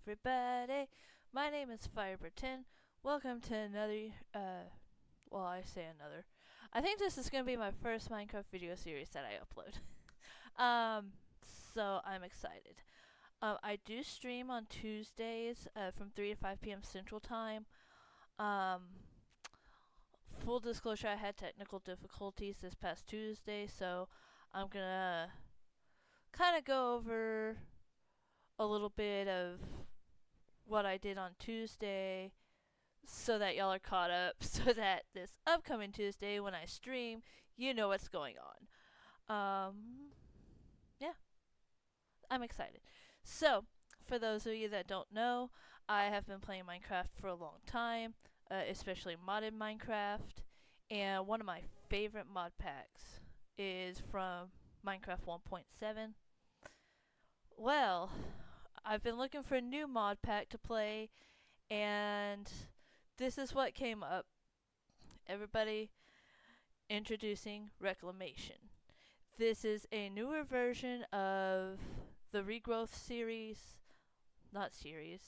everybody. My name is Fiber10. Welcome to another, well, I say another. I think this is going to be my first Minecraft video series that I upload. So I'm excited. I do stream on Tuesdays from 3 to 5 p.m. Central Time. Full disclosure, I had technical difficulties this past Tuesday, so I'm going to kind of go over a little bit of what I did on Tuesday so that y'all are caught up so that this upcoming Tuesday when I stream, you know what's going on. Yeah, I'm excited. So, for those of you that don't know, I have been playing Minecraft for a long time, especially modded Minecraft, and one of my favorite mod packs is from Minecraft 1.7. Well, I've been looking for a new mod pack to play, and this is what came up. Everybody, introducing Reclamation. This is a newer version of the Regrowth series. Not series.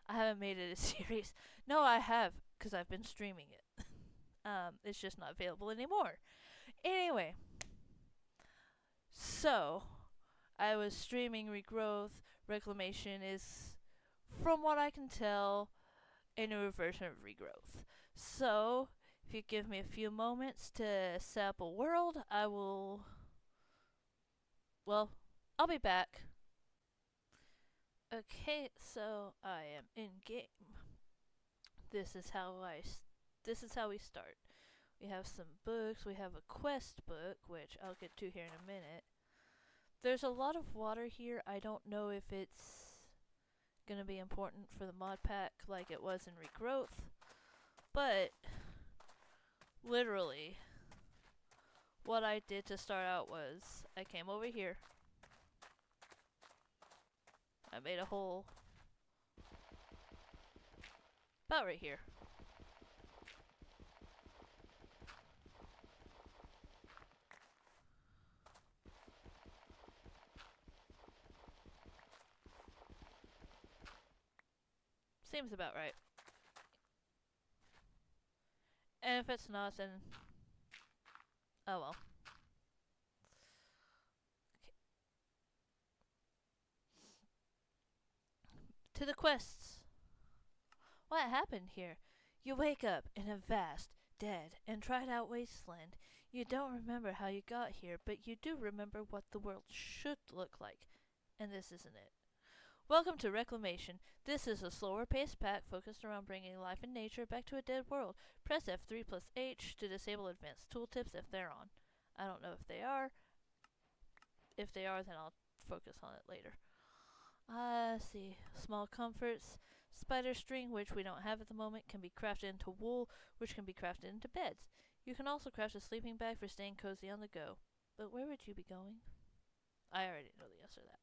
I haven't made it a series. No, I have, because I've been streaming it. It's just not available anymore. Anyway, so I was streaming Regrowth. Reclamation is, from what I can tell, a newer version of Regrowth. So, if you give me a few moments to set up a world, I will. Well, I'll be back. Okay, so I am in game. This is how we start. We have some books. We have a quest book, which I'll get to here in a minute. There's a lot of water here. I don't know if it's gonna be important for the mod pack like it was in Regrowth, but literally what I did to start out was I came over here, I made a hole about right here. Seems about right. And if it's not, then oh well. Okay. To the quests. What happened here? You wake up in a vast, dead, and dried out wasteland. You don't remember how you got here, but you do remember what the world should look like. And this isn't it. Welcome to Reclamation. This is a slower paced pack focused around bringing life and nature back to a dead world. Press F3 plus H to disable advanced tooltips if they're on. I don't know if they are. If they are, then I'll focus on it later. Let's see. Small comforts. Spider string, which we don't have at the moment, can be crafted into wool, which can be crafted into beds. You can also craft a sleeping bag for staying cozy on the go. But where would you be going? I already know the answer to that.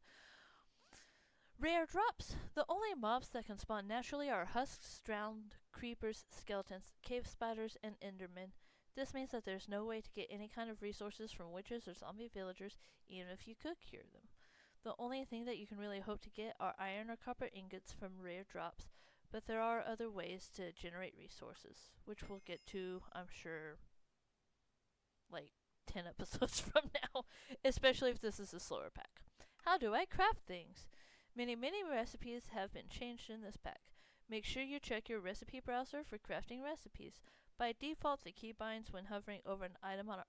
Rare drops. The only mobs that can spawn naturally are husks, drowned, creepers, skeletons, cave spiders, and endermen. This means that there's no way to get any kind of resources from witches or zombie villagers, even if you could cure them. The only thing that you can really hope to get are iron or copper ingots from rare drops, but there are other ways to generate resources, which we'll get to, I'm sure, like 10 episodes from now, especially if this is a slower pack. How do I craft things? Many recipes have been changed in this pack. Make sure you check your recipe browser for crafting recipes. By default, the keybinds when hovering over an item on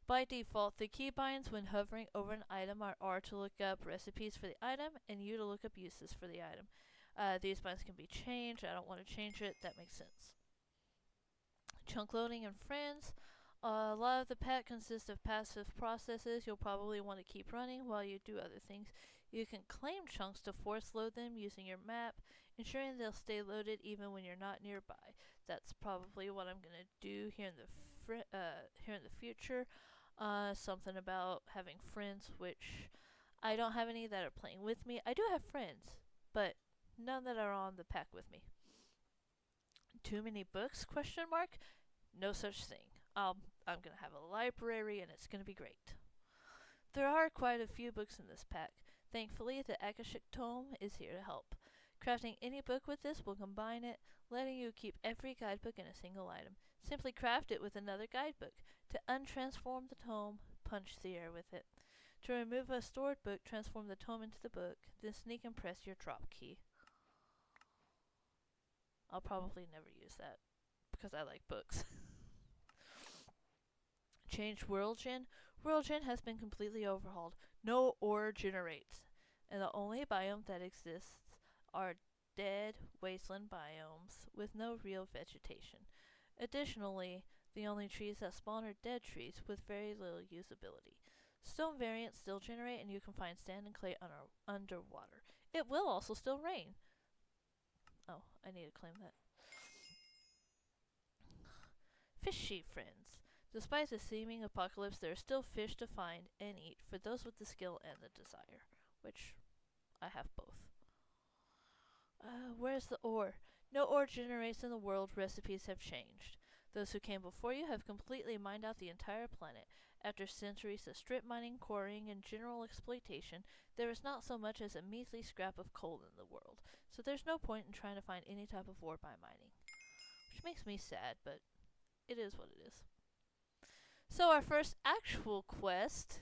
By default, the keybinds when hovering over an item are R to look up recipes for the item and U to look up uses for the item. These binds can be changed. I don't want to change it. That makes sense. Chunk loading and friends. A lot of the pack consists of passive processes you'll probably want to keep running while you do other things. You can claim chunks to force load them using your map, ensuring they'll stay loaded even when you're not nearby. That's probably what I'm gonna do here in the future. Something about having friends, which I don't have any that are playing with me. I do have friends, but none that are on the pack with me. Too many books? Question mark. No such thing. I'm going to have a library and it's going to be great. There are quite a few books in this pack. Thankfully, the Akashic Tome is here to help. Crafting any book with this will combine it, letting you keep every guidebook in a single item. Simply craft it with another guidebook. To untransform the tome, punch the air with it. To remove a stored book, transform the tome into the book, then sneak and press your drop key. I'll probably never use that, because I like books. Changed World Gen. World Gen has been completely overhauled. No ore generates, and the only biome that exists are dead wasteland biomes with no real vegetation. Additionally, the only trees that spawn are dead trees with very little usability. Stone variants still generate, and you can find sand and clay underwater. It will also still rain. Oh, I need to claim that. Fishy friends. Despite the seeming apocalypse, there are still fish to find and eat for those with the skill and the desire, which I have both. Where's the ore? No ore generates in the world. Recipes have changed. Those who came before you have completely mined out the entire planet. After centuries of strip mining, quarrying, and general exploitation, there is not so much as a measly scrap of coal in the world, so there's no point in trying to find any type of ore by mining. Which makes me sad, but it is what it is. So our first actual quest,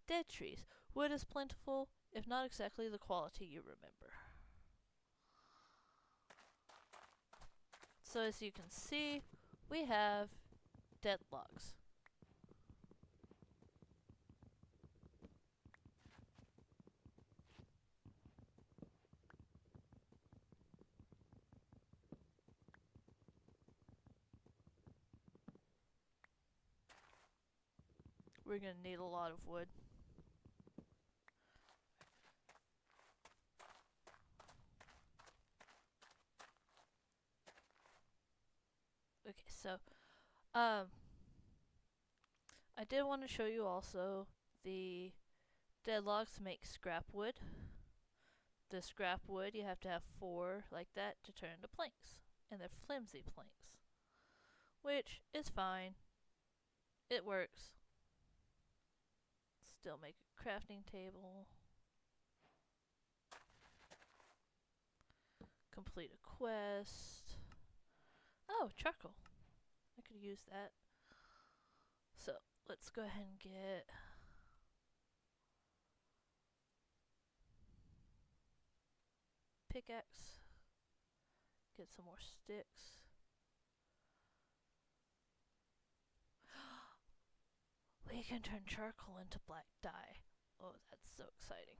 dead trees. Wood is plentiful, if not exactly the quality you remember. So as you can see, we have dead logs. We're going to need a lot of wood. Okay, so I did want to show you also the dead logs make scrap wood. The scrap wood, you have to have 4 like that to turn into planks, and they're flimsy planks, which is fine. It works. Still make a crafting table. Complete a quest. Oh, charcoal. I could use that. So, let's go ahead and get pickaxe. Get some more sticks. We can turn charcoal into black dye. Oh, that's so exciting.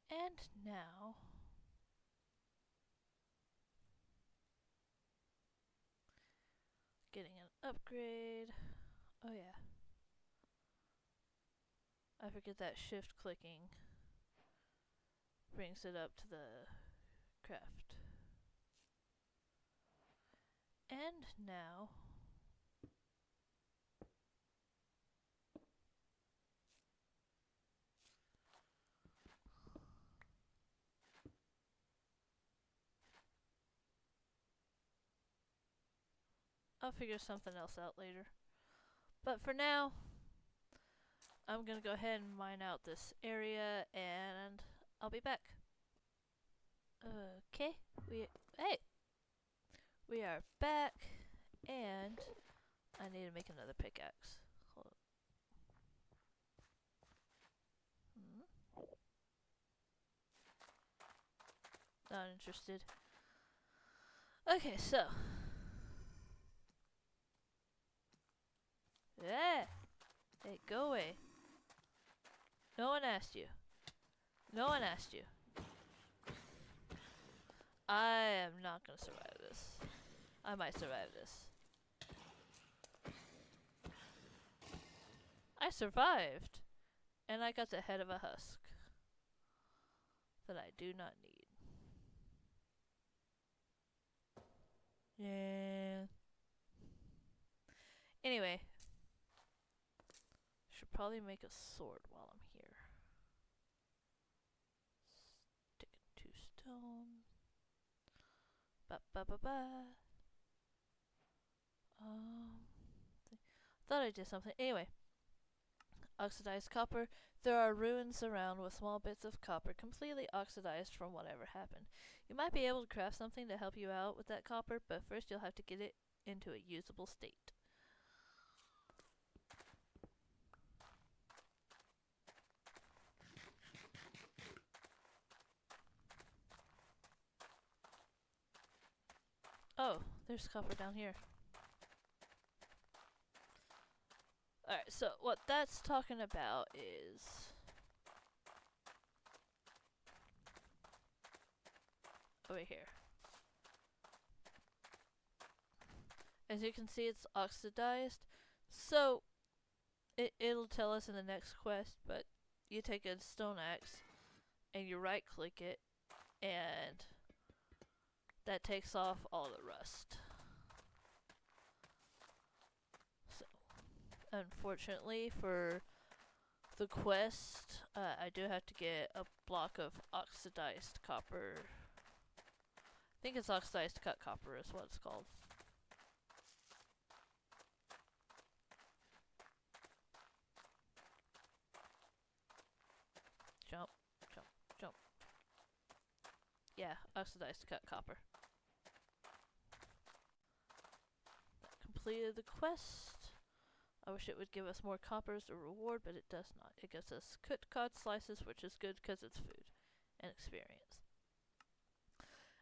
And now, getting an upgrade. Oh yeah. I forget that shift clicking brings it up to the craft. And now, I'll figure something else out later. But for now, I'm gonna go ahead and mine out this area, and I'll be back. Okay, we are back, and I need to make another pickaxe. Hold on. Not interested. Okay, so. Yeah. Hey, go away. No one asked you. No one asked you. I am not gonna survive this. I might survive this. I survived! And I got the head of a husk. That I do not need. Yeah. Anyway. Should probably make a sword while I'm here. Stick it 2 stone. Ba ba ba ba. Thought I did something. Anyway. Oxidized copper. There are ruins around with small bits of copper completely oxidized from whatever happened. You might be able to craft something to help you out with that copper, but first you'll have to get it into a usable state. Oh, there's copper down here. Alright, so what that's talking about is... over here. As you can see, it's oxidized. So, it'll tell us in the next quest, but you take a stone axe and you right click it, and that takes off all the rust. So, unfortunately for the quest, I do have to get a block of oxidized copper. I think it's oxidized cut copper is what it's called. Jump, jump, jump. Yeah, oxidized cut copper. That completed the quest. I wish it would give us more copper as a reward, but it does not. It gives us cooked cod slices, which is good because it's food and experience.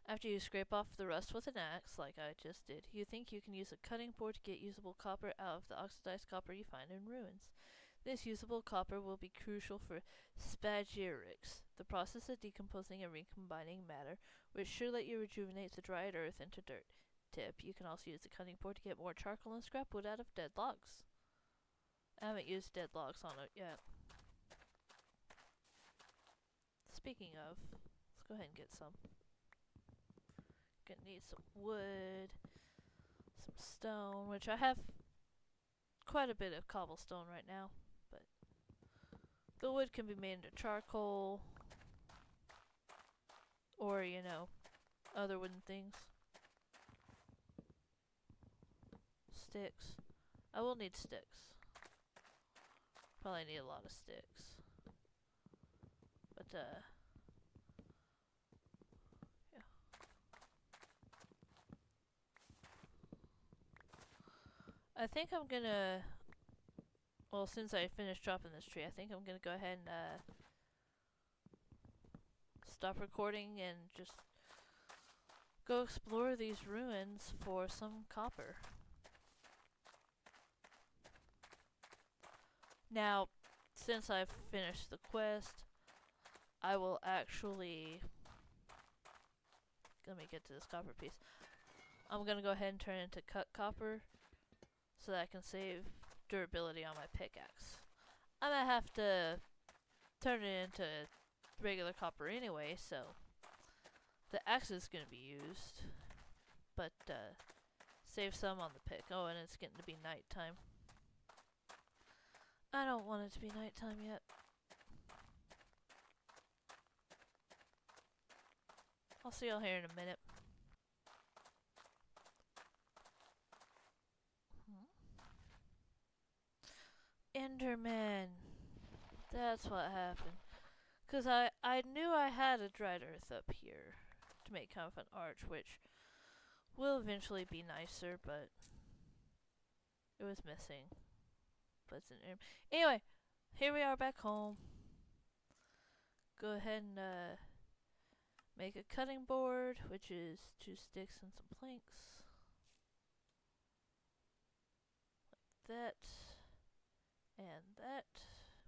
After you scrape off the rust with an axe, like I just did, you think you can use a cutting board to get usable copper out of the oxidized copper you find in ruins. This usable copper will be crucial for spagyrics, the process of decomposing and recombining matter, which should let you rejuvenate the dried earth into dirt. Tip, you can also use the cutting board to get more charcoal and scrap wood out of dead logs. I haven't used dead logs on it yet. Speaking of, let's go ahead and get some. Gonna need some wood, some stone, which I have quite a bit of cobblestone right now, but the wood can be made into charcoal, or, you know, other wooden things. Sticks. I will need sticks. Probably need a lot of sticks. But, yeah. I think I'm gonna, well, since I finished chopping this tree, I think I'm gonna go ahead and, stop recording and just go explore these ruins for some copper. Now, since I've finished the quest, I will actually... Let me get to this copper piece. I'm gonna go ahead and turn it into cut copper so that I can save durability on my pickaxe. I might have to turn it into regular copper anyway, so the axe is gonna be used. But, save some on the pick. Oh, and it's getting to be nighttime. I don't want it to be nighttime yet. I'll see y'all here in a minute. Enderman. That's what happened. Because I knew I had a dried earth up here to make kind of an arch, which will eventually be nicer, but it was missing. But it's an anyway, here we are back home. Go ahead and make a cutting board, which is 2 sticks and some planks. Like that. And that.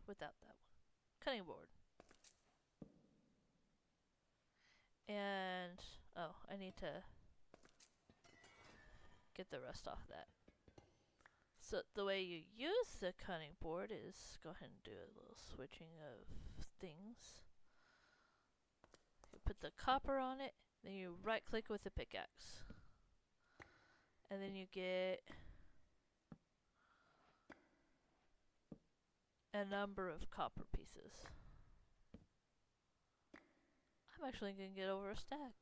Without that one. Cutting board. And, oh, I need to get the rest off of that. So the way you use the cutting board is go ahead and do a little switching of things. You put the copper on it, then you right click with the pickaxe. And then you get a number of copper pieces. I'm actually going to get over a stack.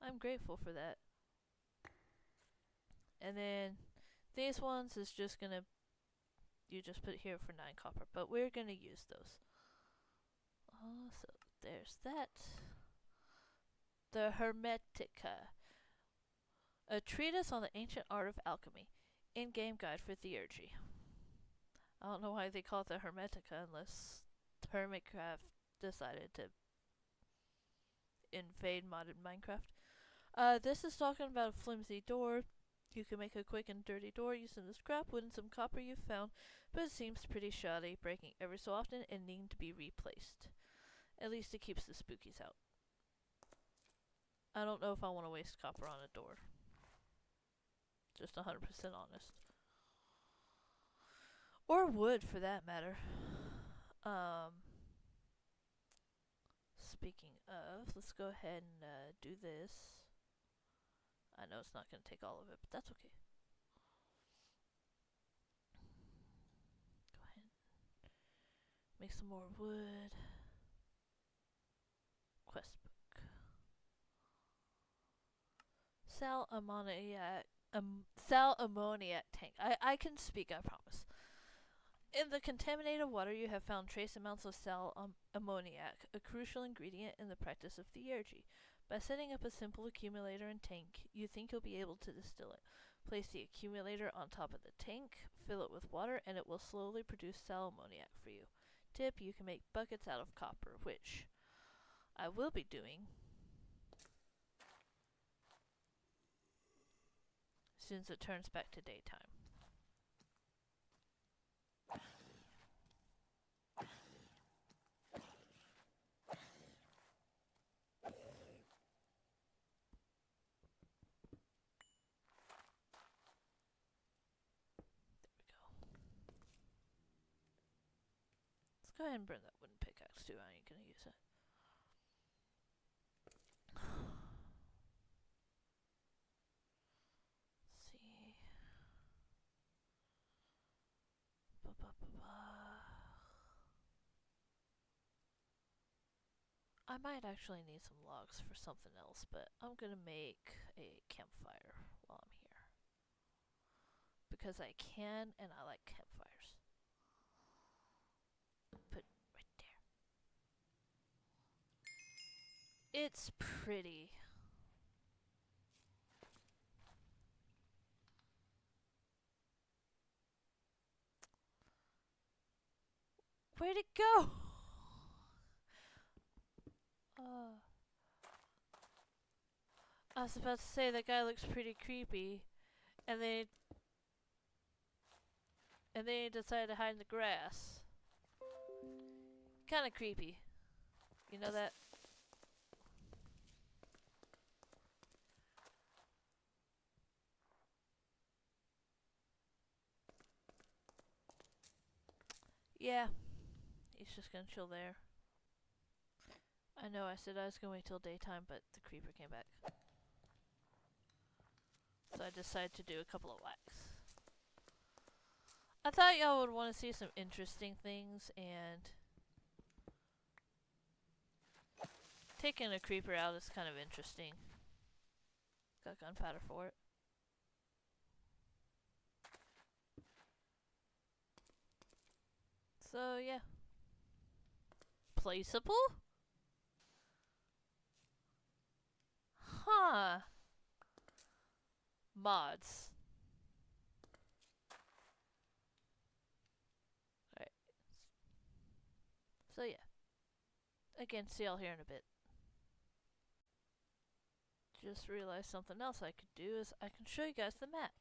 I'm grateful for that. And then these ones is just going to, you just put here for 9 copper, but we're going to use those. So there's that. The Hermetica, a treatise on the ancient art of alchemy, in-game guide for theurgy. I don't know why they call it the Hermetica unless Hermitcraft decided to invade modded Minecraft. This is talking about a flimsy door. You can make a quick and dirty door using the scrap wood and some copper you've found, but it seems pretty shoddy, breaking every so often and needing to be replaced. At least it keeps the spookies out. I don't know if I want to waste copper on a door. Just 100% honest. Or wood, for that matter. Speaking of, let's go ahead and do this. I know it's not going to take all of it, but that's okay. Go ahead and make some more wood. Quest book. Sal ammoniac tank. I can speak, I promise. In the contaminated water, you have found trace amounts of sal ammoniac, a crucial ingredient in the practice of theurgy. By setting up a simple accumulator and tank, you think you'll be able to distill it. Place the accumulator on top of the tank, fill it with water, and it will slowly produce sal ammoniac for you. Tip, you can make buckets out of copper, which I will be doing as soon as it turns back to daytime. Go ahead and burn that wooden pickaxe too. I ain't gonna use it. Let's see. I might actually need some logs for something else, but I'm gonna make a campfire while I'm here. Because I can and I like campfires. Put right there. It's pretty. Where'd it go? I was about to say that guy looks pretty creepy, and then he decided to hide in the grass. Kind of creepy. You know that? Yeah. He's just gonna chill there. I know I said I was gonna wait till daytime, but the creeper came back. So I decided to do a couple of whacks. I thought y'all would want to see some interesting things, and taking a creeper out is kind of interesting. Got gunpowder for it. So yeah. Placeable? Huh. Mods. Alright. So yeah. Again, see y'all here in a bit. Just realized something else I could do is I can show you guys the map.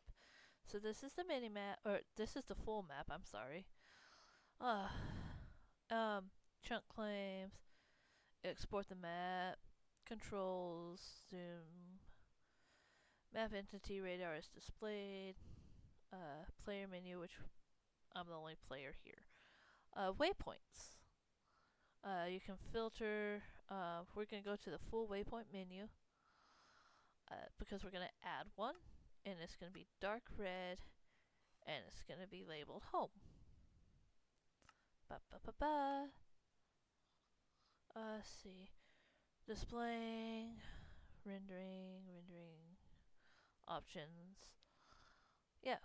So this is the mini map, or this is the full map, I'm sorry. Chunk claims, export the map, Controls, zoom, map entity radar is displayed. Player menu, which I'm the only player here. Waypoints. You can filter. We're going to go to the full waypoint menu because we're going to add one, and it's going to be dark red, and it's going to be labeled home. Ba ba ba ba. Let's see. Displaying, rendering, options. Yeah.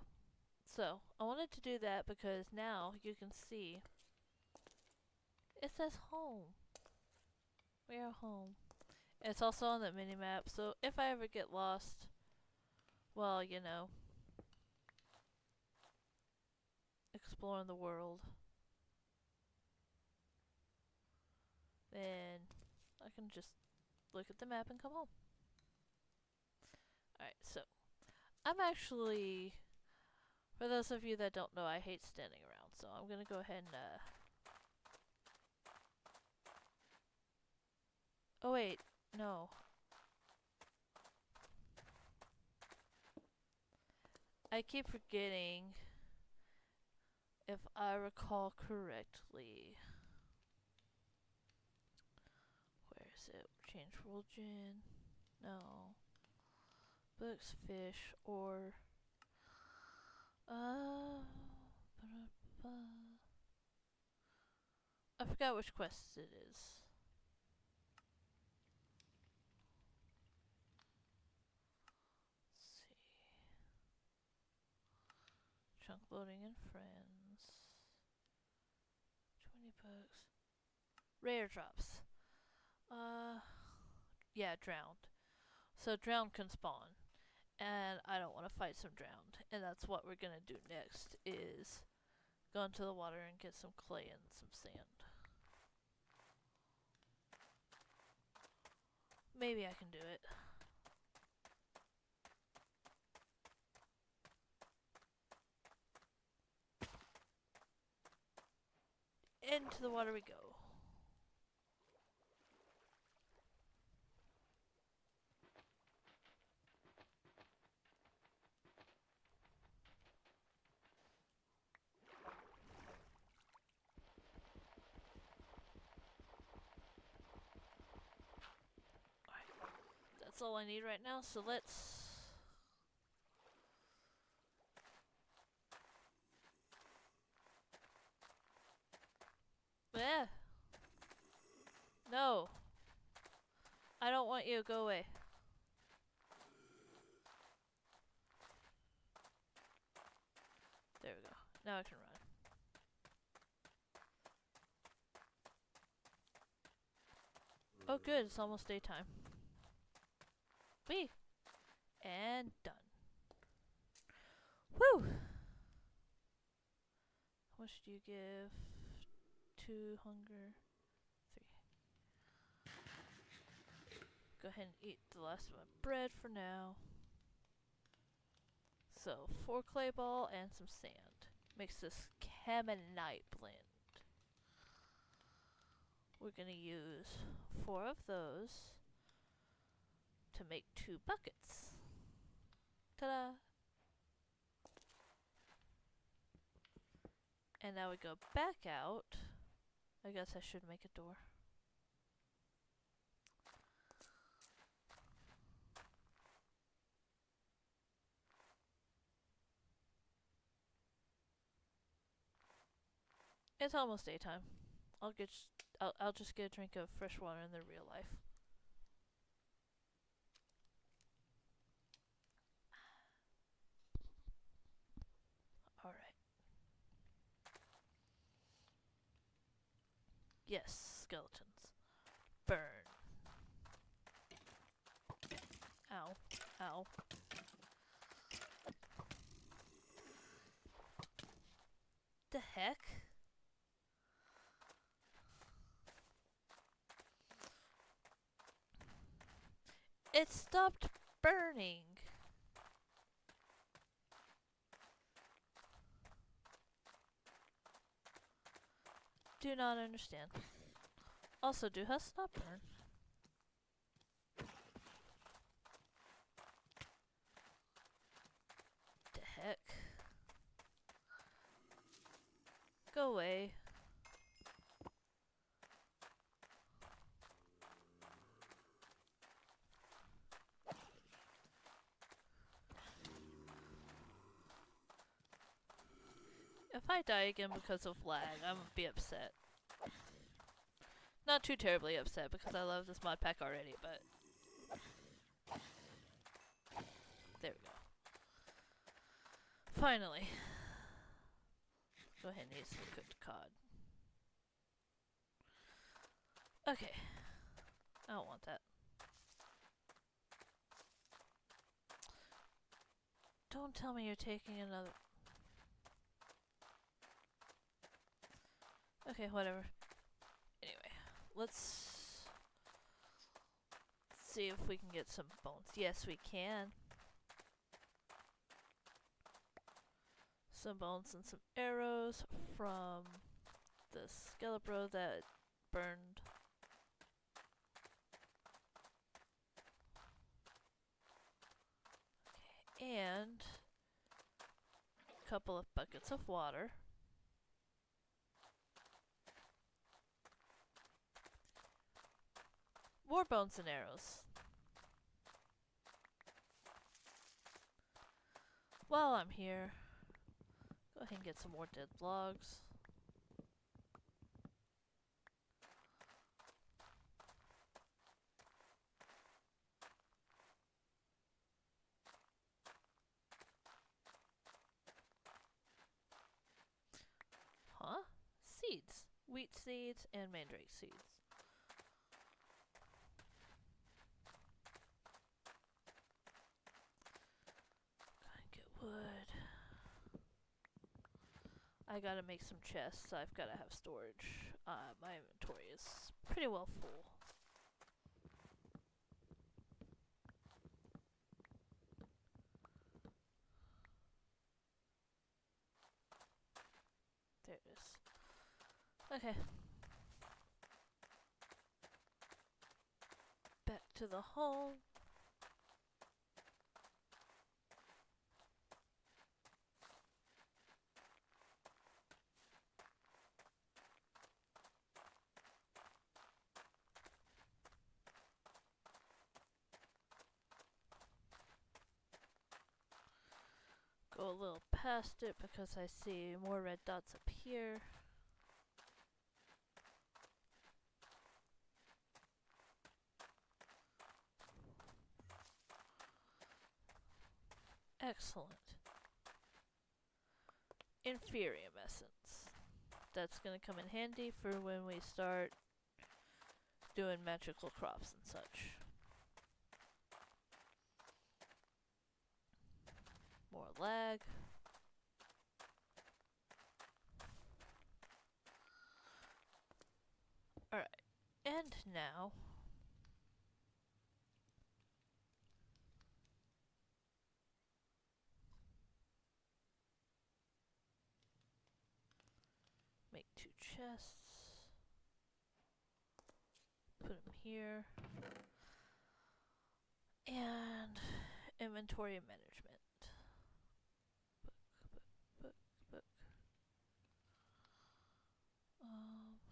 So I wanted to do that because now you can see it says home. We are home. It's also on the mini map, so if I ever get lost, well, you know, exploring the world, then I can just look at the map and come home. Alright, so I'm actually, for those of you that don't know, I hate standing around, so I'm gonna go ahead and, oh wait, no. I keep forgetting, if I recall correctly. Where is it? Change world gen. No. Books, fish, or I forgot which quest it is. Let's see. Chunk loading and friends. 20 bucks. Rare drops. Yeah, drowned. So drowned can spawn. And I don't want to fight some drowned. And that's what we're gonna do next, is go into the water and get some clay and some sand. Maybe I can do it. Into the water we go. That's all I need right now, so let's... Eh! No! I don't want you, go away. There we go. Now I can run. Oh good, it's almost daytime. Whee! And done. Woo! What should you give? 2 hunger. 3. Go ahead and eat the last of my bread for now. So, 4 clay ball and some sand. Makes this caminite blend. We're gonna use 4 of those to make 2 buckets. Ta-da! And now we go back out. I guess I should make a door. It's almost daytime. I'll just get a drink of fresh water in the real life. Alright. Yes, skeletons. Burn. Ow. Ow. The heck? It stopped burning. Do not understand. Also, do has stop burn. No way. If I die again because of lag, I'm gonna be upset. Not too terribly upset because I love this mod pack already, but there we go. Finally. Go ahead and eat some cooked cod. Okay. I don't want that. Don't tell me you're taking another... Okay, whatever. Anyway, let's see if we can get some bones. Yes, we can. Some bones and some arrows from the Skelebro that burned. Okay, and a couple of buckets of water. More bones and arrows. While I'm here, go ahead and get some more dead logs. Huh? Seeds. Wheat seeds and mandrake seeds. Gotta get wood. I gotta make some chests. I've gotta have storage. My inventory is pretty well full. There it is. Okay. Back to the home. Go a little past it because I see more red dots up here. Excellent. Inferium essence. That's gonna come in handy for when we start doing magical crops and such. More lag. Alright, and now make 2 chests. Put them here. And inventory management. Book.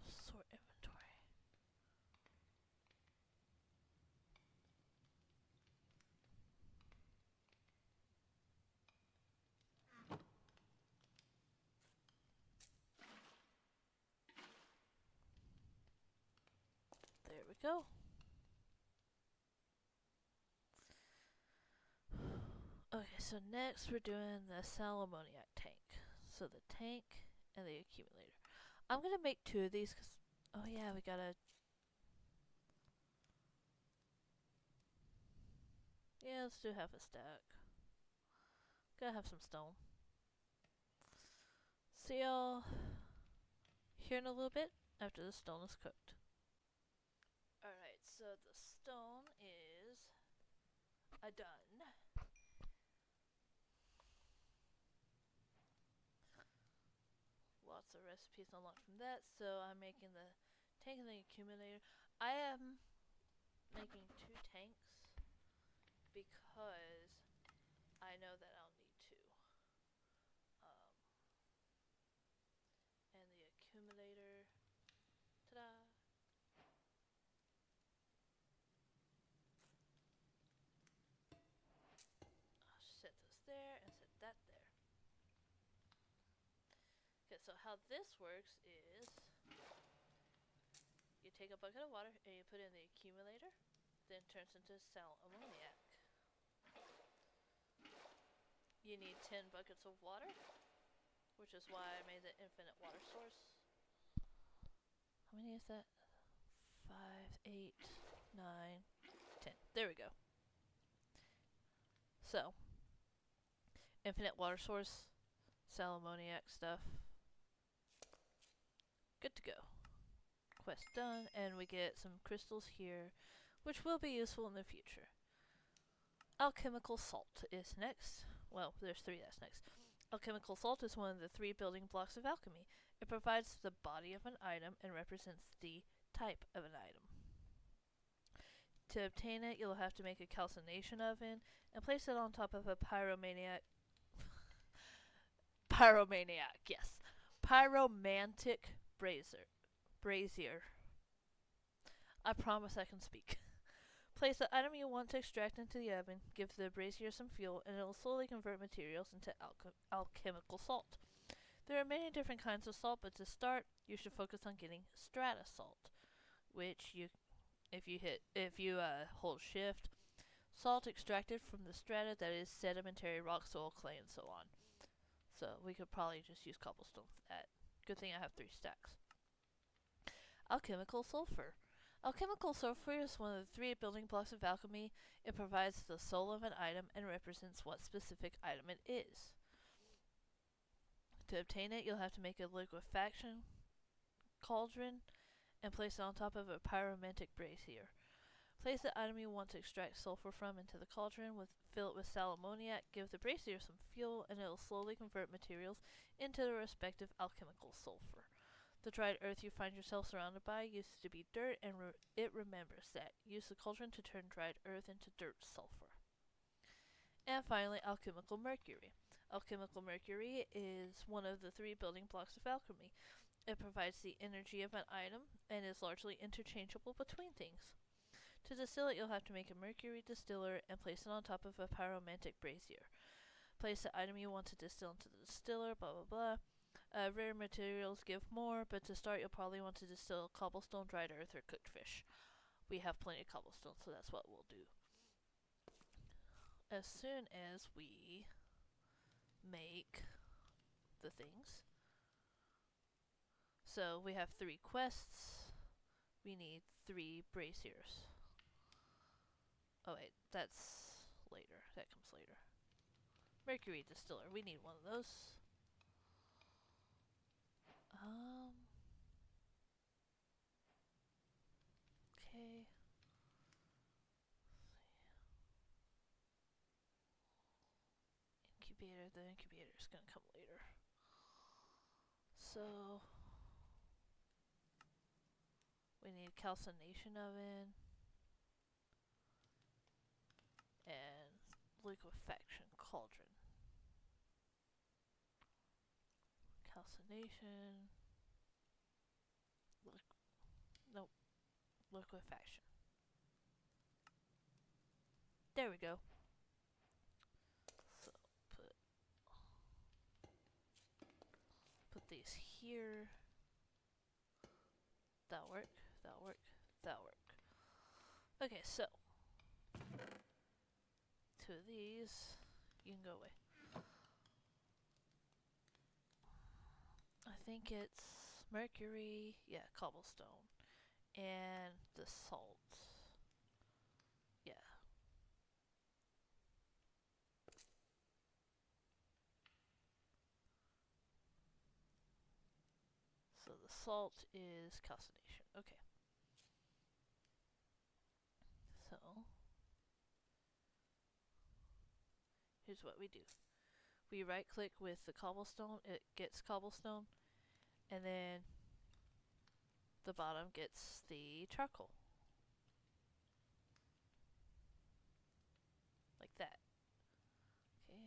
Sort inventory. There we go. Okay, so next we're doing the Salomoniac tank. So the tank and the accumulator. I'm gonna make 2 of these because, oh yeah, we gotta... Yeah, let's do half a stack. Gotta have some stone. See y'all here in a little bit after the stone is cooked. Alright, so the stone is done. Lots of recipes unlocked from that, so I'm making the tank and the accumulator. I am making 2 tanks because I know that I'll need 2. And the there and set that there. Okay, so how this works is you take a bucket of water and you put it in the accumulator, then it turns into sal ammoniac. You need 10 buckets of water, which is why I made the infinite water source. How many is that? 5, 8, 9, 10. There we go. So, infinite water source, sal ammoniac stuff. Good to go. Quest done, and we get some crystals here, which will be useful in the future. Alchemical salt is next. Well, there's 3 that's next. Alchemical salt is one of the 3 building blocks of alchemy. It provides the body of an item and represents the type of an item. To obtain it, you'll have to make a calcination oven and place it on top of a pyromaniac. Yes. Pyromantic brazier. I promise I can speak. Place the item you want to extract into the oven, give the brazier some fuel, and it will slowly convert materials into alchemical salt. There are many different kinds of salt, but to start, you should focus on getting strata salt, which if you hold shift, salt extracted from the strata that is sedimentary rock, soil, clay, and so on. So we could probably just use cobblestone for that. Good thing I have 3 stacks. Alchemical sulfur. Alchemical sulfur is one of the 3 building blocks of alchemy. It provides the soul of an item and represents what specific item it is. To obtain it, you'll have to make a liquefaction cauldron and place it on top of a pyromantic brazier. Place the item you want to extract sulfur from into the cauldron, fill it with sal ammoniac, give the brazier some fuel, and it will slowly convert materials into the respective alchemical sulfur. The dried earth you find yourself surrounded by used to be dirt, and it remembers that. Use the cauldron to turn dried earth into dirt sulfur. And finally, alchemical mercury. Alchemical mercury is one of the 3 building blocks of alchemy. It provides the energy of an item and is largely interchangeable between things. To distill it, you'll have to make a mercury distiller and place it on top of a pyromantic brazier. Place the item you want to distill into the distiller, blah blah blah. Rare materials give more, but to start, you'll probably want to distill cobblestone, dried earth, or cooked fish. We have plenty of cobblestone, so that's what we'll do. As soon as we make the things. So we have 3 quests. We need 3 braziers. Oh wait, that's later. That comes later. Mercury distiller. We need one of those. Okay. Incubator. The incubator is gonna come later. So we need calcination oven and liquefaction cauldron. Calcination. Liquefaction. There we go. So put these here. That'll work. That'll work. That'll work. Okay, so 2 of these. You can go away. I think it's mercury. Yeah, cobblestone. And the salt. Yeah. So the salt is calcination. Okay. So here's what we do. We right click with the cobblestone, it gets cobblestone, and then the bottom gets the charcoal. Like that. Okay.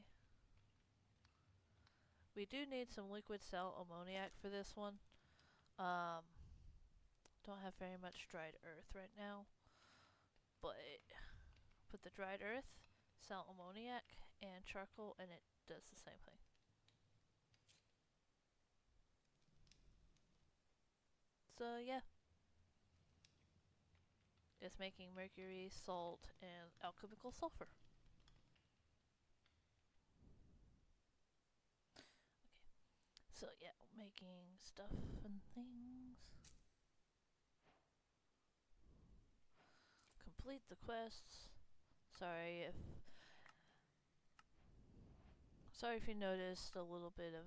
We do need some liquid sal ammoniac for this one. Don't have very much dried earth right now, but put the dried earth, sal ammoniac, and charcoal, and it does the same thing. So yeah, it's making mercury, salt, and alchemical sulfur. So yeah, making stuff and things. Complete the quests. Sorry if you noticed a little bit of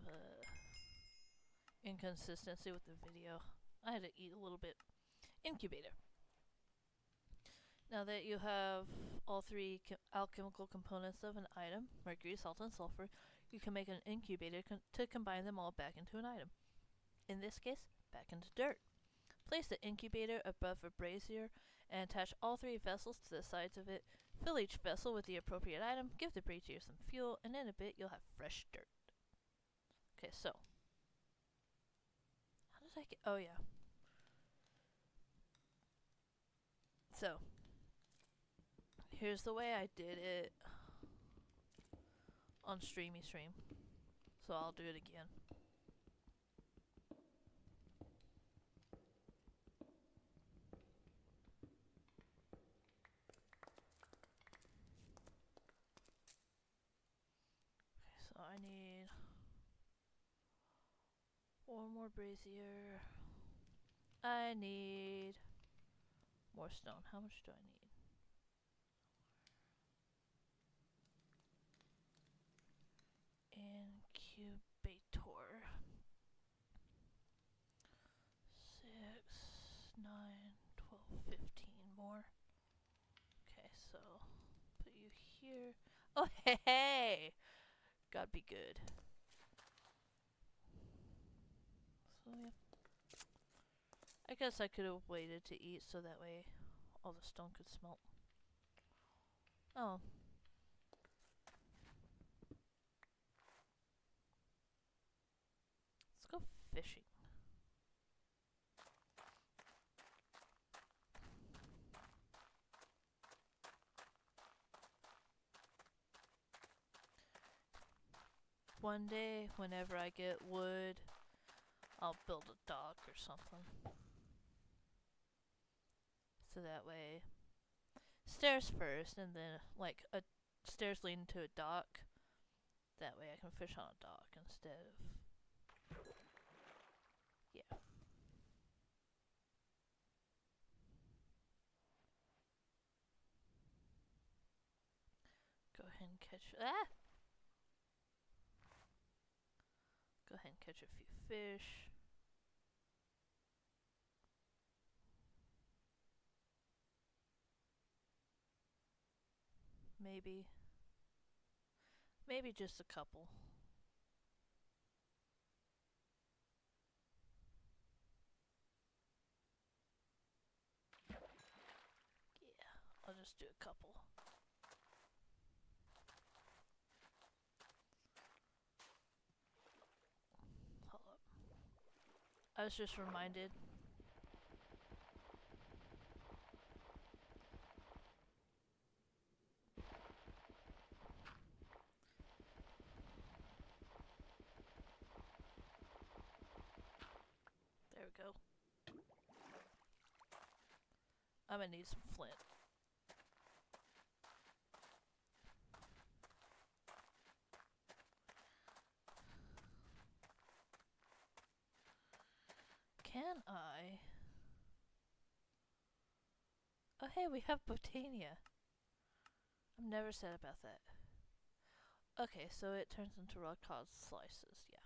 inconsistency with the video. I had to eat a little bit. Incubator. Now that you have all three alchemical components of an item, mercury, salt, and sulfur, you can make an incubator to combine them all back into an item. In this case, back into dirt. Place the incubator above a brazier and attach all three vessels to the sides of it. Fill each vessel with the appropriate item, give the brazier some fuel, and in a bit you'll have fresh dirt. Okay, so. How did I get. Oh, yeah. So. Here's the way I did it on Streamy Stream. So I'll do it again. So I need one more brazier. I need more stone. How much do I need? Incubator. 6, 9, 12, 15 more. Okay, so put you here. Oh, hey! Gotta be good. So, yeah. I guess I could have waited to eat so that way all the stone could smelt. Oh. Let's go fishing. One day, whenever I get wood, I'll build a dock or something. So that way, stairs first, and then like a stairs leading to a dock. That way I can fish on a dock instead of. Yeah. Go ahead and catch. Ah! Go ahead and catch a few fish. Maybe. Maybe just a couple. Yeah, I'll just do a couple. Hold up. I was just reminded. There we go. I'm gonna need some flint. Can I? Oh, hey, we have Botania. I'm never sad about that. Okay, so it turns into raw cod slices, yeah.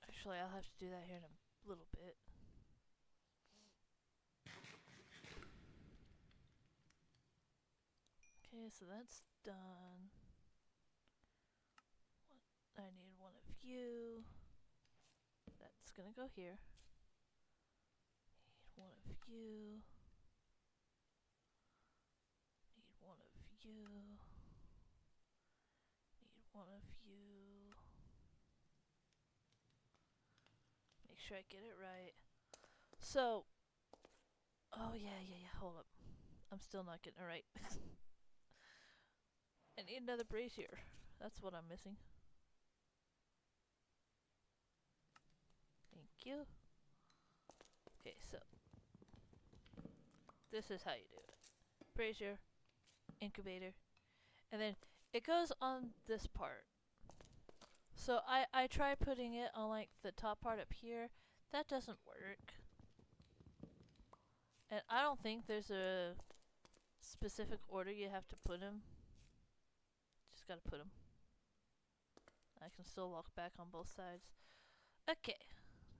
Actually, I'll have to do that here in a little bit. Okay, so that's done. I need one of you. That's gonna go here. Need one of you. Need one of you. Need one of you. Make sure I get it right. So, oh yeah, hold up. I'm still not getting it right. I need another brazier. That's what I'm missing. Thank you. Okay, so this is how you do it. Brazier, incubator, and then it goes on this part. So I try putting it on like the top part up here. That doesn't work. And I don't think there's a specific order you have to put them. Just gotta put them. I can still walk back on both sides. Okay.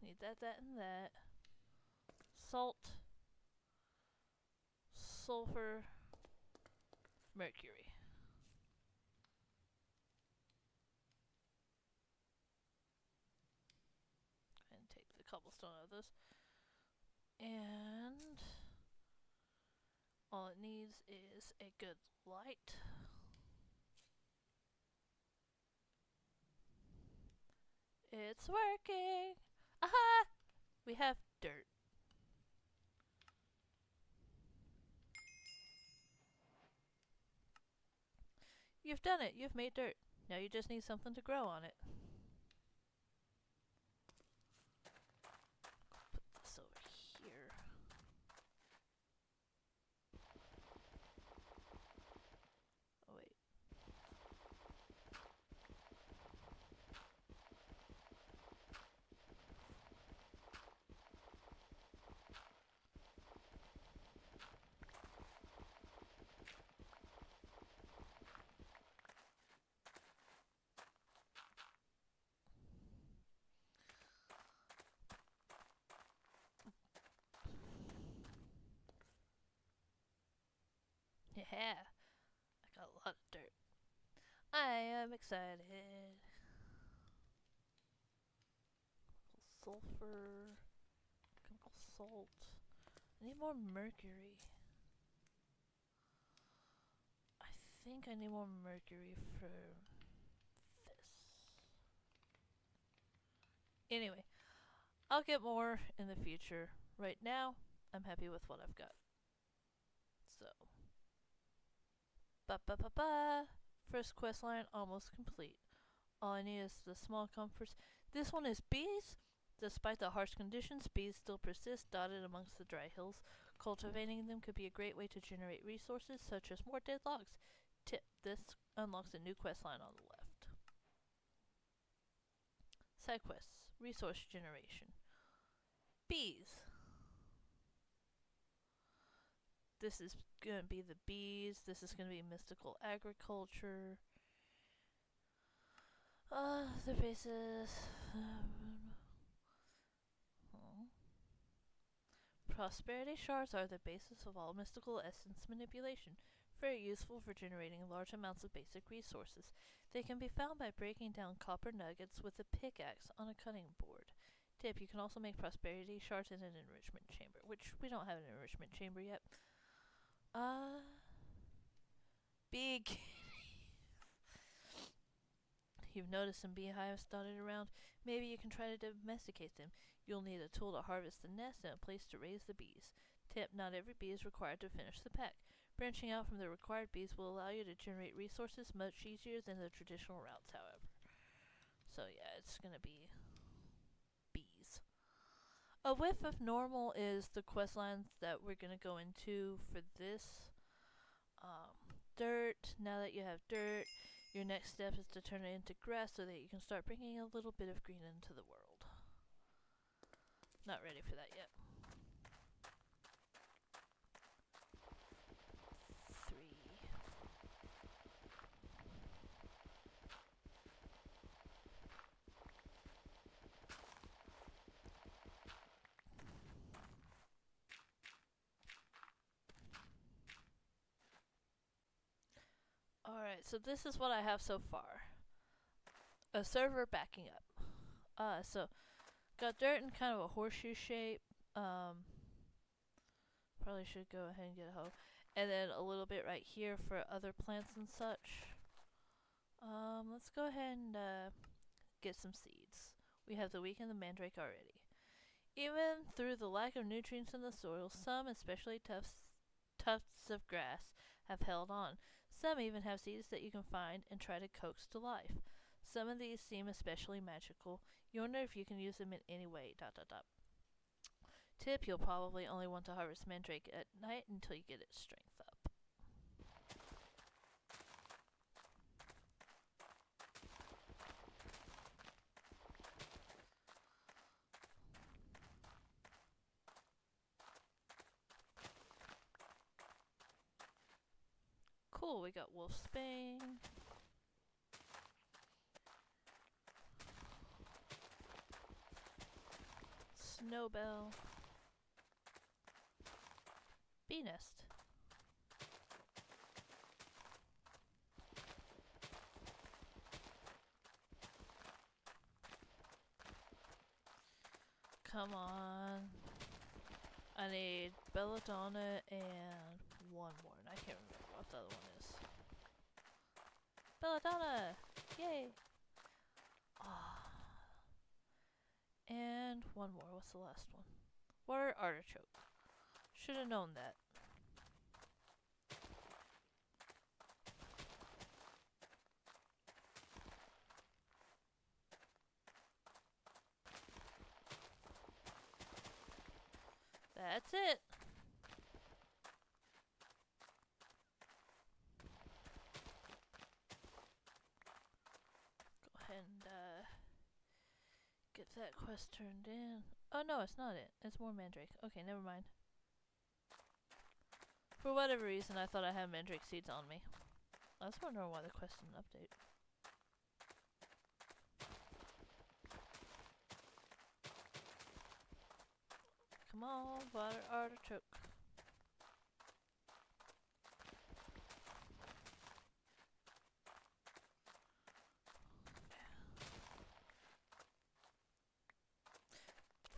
Need that, and that. Salt. Sulfur. Mercury. And take the cobblestone out of this. And all it needs is a good light. It's working! Aha! We have dirt. You've done it. You've made dirt. Now you just need something to grow on it. Put this over here. Oh, wait. Yeah, I got a lot of dirt. I am excited. Sulfur, chemical salt. I need more mercury. I think I need more mercury for this. Anyway, I'll get more in the future. Right now, I'm happy with what I've got. So, ba. First quest line almost complete. All I need is the small comforts. This one is bees. Despite the harsh conditions, bees still persist dotted amongst the dry hills. Cultivating them could be a great way to generate resources such as more dead logs. Tip: this unlocks a new quest line on the left. Side quests. Resource generation. Bees. This is gonna be the bees. This is gonna be mystical agriculture. The basis. Prosperity shards are the basis of all mystical essence manipulation, very useful for generating large amounts of basic resources. They can be found by breaking down copper nuggets with a pickaxe on a cutting board. Tip: you can also make prosperity shards in an enrichment chamber, which we don't have an enrichment chamber yet. Big. You've noticed some beehives dotted around. Maybe you can try to domesticate them. You'll need a tool to harvest the nest and a place to raise the bees. Tip: not every bee is required to finish the pack. Branching out from the required bees will allow you to generate resources much easier than the traditional routes, however. So yeah, it's gonna be bees. A whiff of normal is the quest lines that we're gonna go into for this. Dirt. Now that you have dirt, your next step is to turn it into grass so that you can start bringing a little bit of green into the world. Not ready for that yet. 3. Alright, so this is what I have so far. A server backing up. So got dirt in kind of a horseshoe shape. Probably should go ahead and get a hoe. And then a little bit right here for other plants and such. Let's go ahead and get some seeds. We have the wheat and the mandrake already. Even through the lack of nutrients in the soil, some, especially tufts of grass have held on. Some even have seeds that you can find and try to coax to life. Some of these seem especially magical. You wonder if you can use them in any way. Dot dot dot. Tip: you'll probably only want to harvest mandrake at night until you get its strength up. Cool, we got wolfsbane. Snowbell. Bee nest. Come on. I need belladonna and one more. And I can't remember what the other one is. Belladonna! Yay! Ah. And one more. What's the last one? Water artichoke. Should have known that. That's it. Go ahead and get that quest turned in. Oh no, it's not it. It's more mandrake. Okay, never mind. For whatever reason, I thought I had mandrake seeds on me. I was wondering why the quest didn't update. Come on, water artichoke.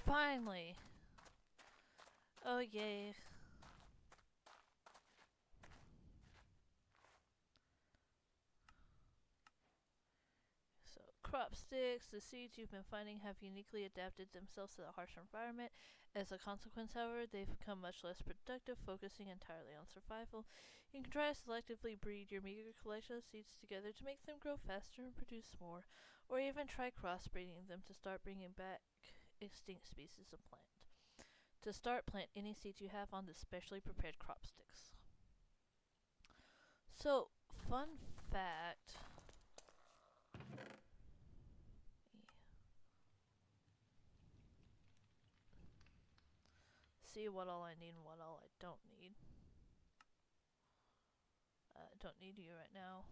Finally! Oh yay. So, crop sticks. The seeds you've been finding have uniquely adapted themselves to the harsh environment. As a consequence, however, they've become much less productive, focusing entirely on survival. You can try to selectively breed your meager collection of seeds together to make them grow faster and produce more, or even try crossbreeding them to start bringing back extinct species of plant. To start, plant any seeds you have on the specially prepared crop sticks. So, fun fact. See what all I need and what all I don't need. Don't need you right now.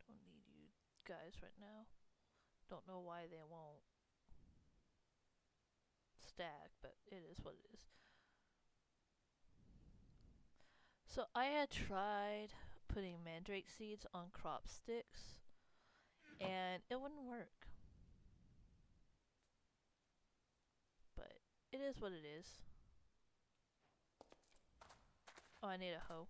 Don't need you guys right now. Don't know why they won't stack, but it is what it is. So I had tried putting mandrake seeds on crop sticks, and it wouldn't work. But it is what it is. Oh, I need a hoe.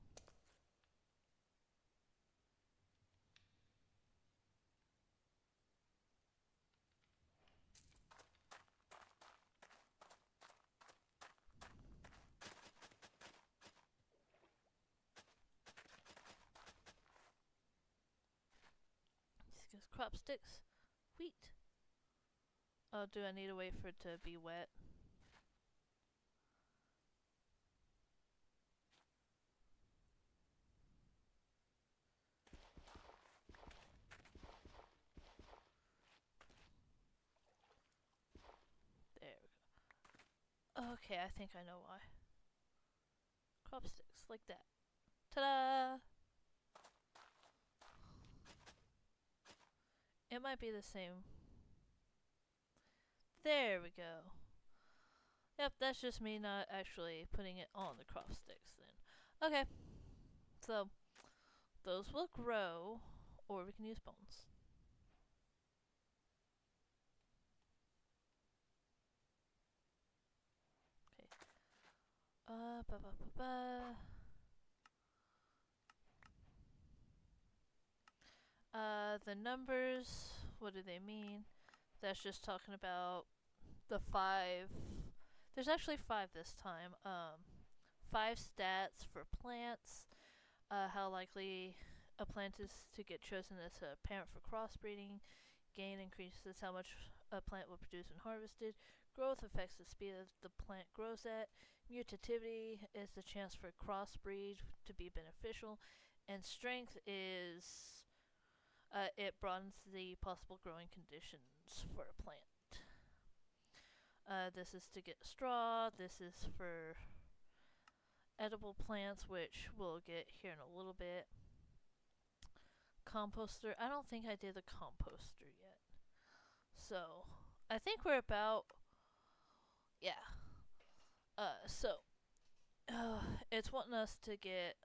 Just crop sticks. Wheat. Oh, do I need to wait for it to be wet? There we go. Okay, I think I know why. Crop sticks, like that. Ta-da! It might be the same. There we go. Yep, that's just me not actually putting it on the crop sticks then. Okay. So, those will grow, or we can use bones. Okay. Ba ba ba ba. The numbers, what do they mean? That's just talking about the 5. There's actually 5 this time. 5 stats for plants. How likely a plant is to get chosen as a parent for crossbreeding. Gain increases how much a plant will produce when harvested. Growth affects the speed that the plant grows at. Mutativity is the chance for crossbreed to be beneficial. And strength is it broadens the possible growing conditions for a plant. This is to get straw. This is for edible plants, which we'll get here in a little bit. Composter. I don't think I did the composter yet. So, I think we're about. Yeah. It's wanting us to get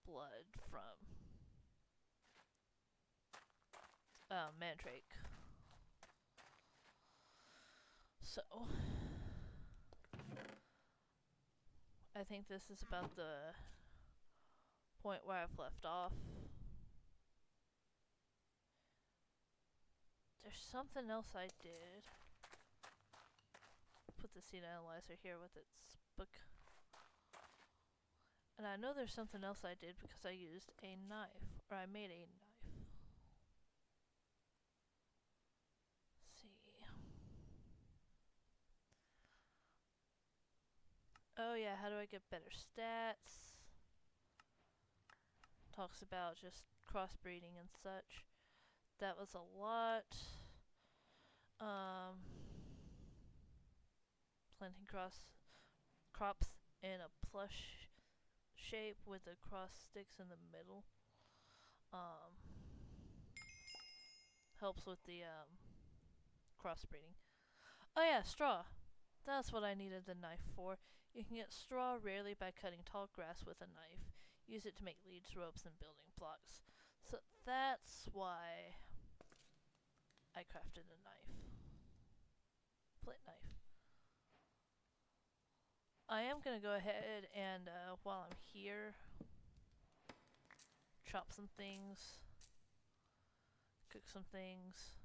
blood from Mandrake. So, I think this is about the point where I've left off. There's something else I did. Put the seed analyzer here with its book. And I know there's something else I did because I used a knife, or I made a knife. Let's see. Oh yeah, how do I get better stats? Talks about just crossbreeding and such. That was a lot. Planting crops in a plush shape with the cross sticks in the middle. Helps with the crossbreeding. Oh yeah, straw. That's what I needed the knife for. You can get straw rarely by cutting tall grass with a knife. Use it to make leads, ropes, and building blocks. So that's why I crafted a knife. Flint knife. I am going to go ahead and, while I'm here, chop some things, cook some things,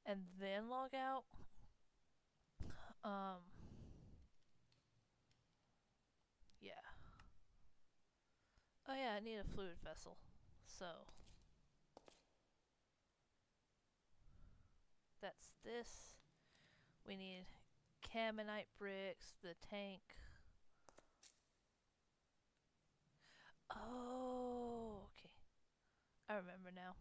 and then log out. Yeah. Oh yeah, I need a fluid vessel. So, that's this. We need caminite bricks, the tank. Oh, okay. I remember now.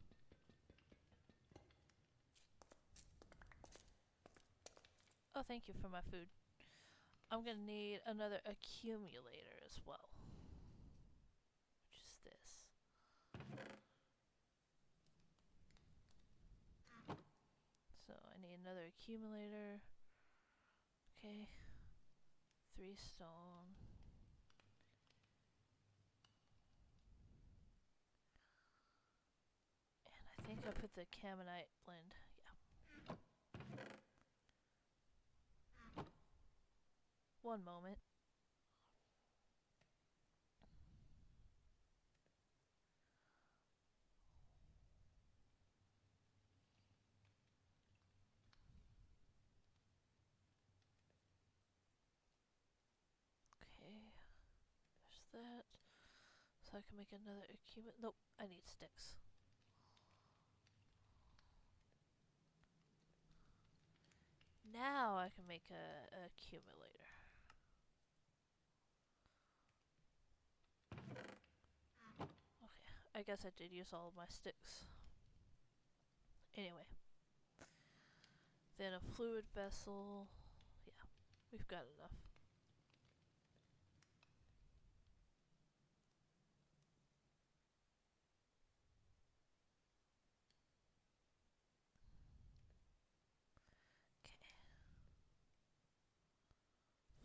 Oh, thank you for my food. I'm gonna need another accumulator as well. Which is this. So I need another accumulator. Okay. 3 stone. And I think I put the caminite blend. Yeah. One moment. Okay. There's that. So I can make another accumulator. Nope, I need sticks. Now I can make a accumulator. Okay, I guess I did use all of my sticks. Anyway. Then a fluid vessel. Yeah, we've got enough. Okay.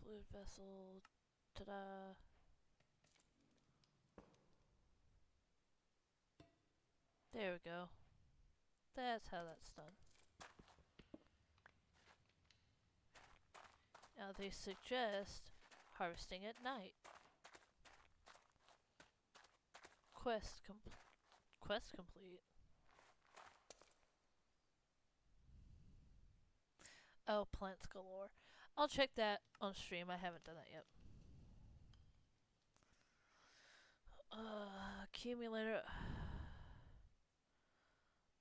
Fluid vessel. Ta-da. There we go. That's how that's done. Now they suggest harvesting at night. Quest complete. Oh, plants galore. I'll check that on stream. I haven't done that yet. Accumulator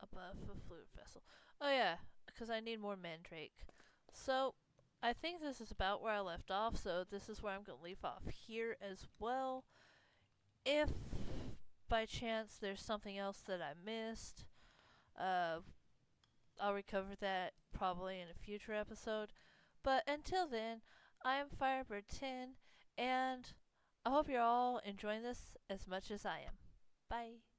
above a fluid vessel. Oh yeah, because I need more mandrake. So I think this is about where I left off. So this is where I'm gonna leave off here as well. If by chance there's something else that I missed, uh, I'll recover that probably in a future episode. But until then, I am Firebird10, and I hope you're all enjoying this as much as I am. Bye.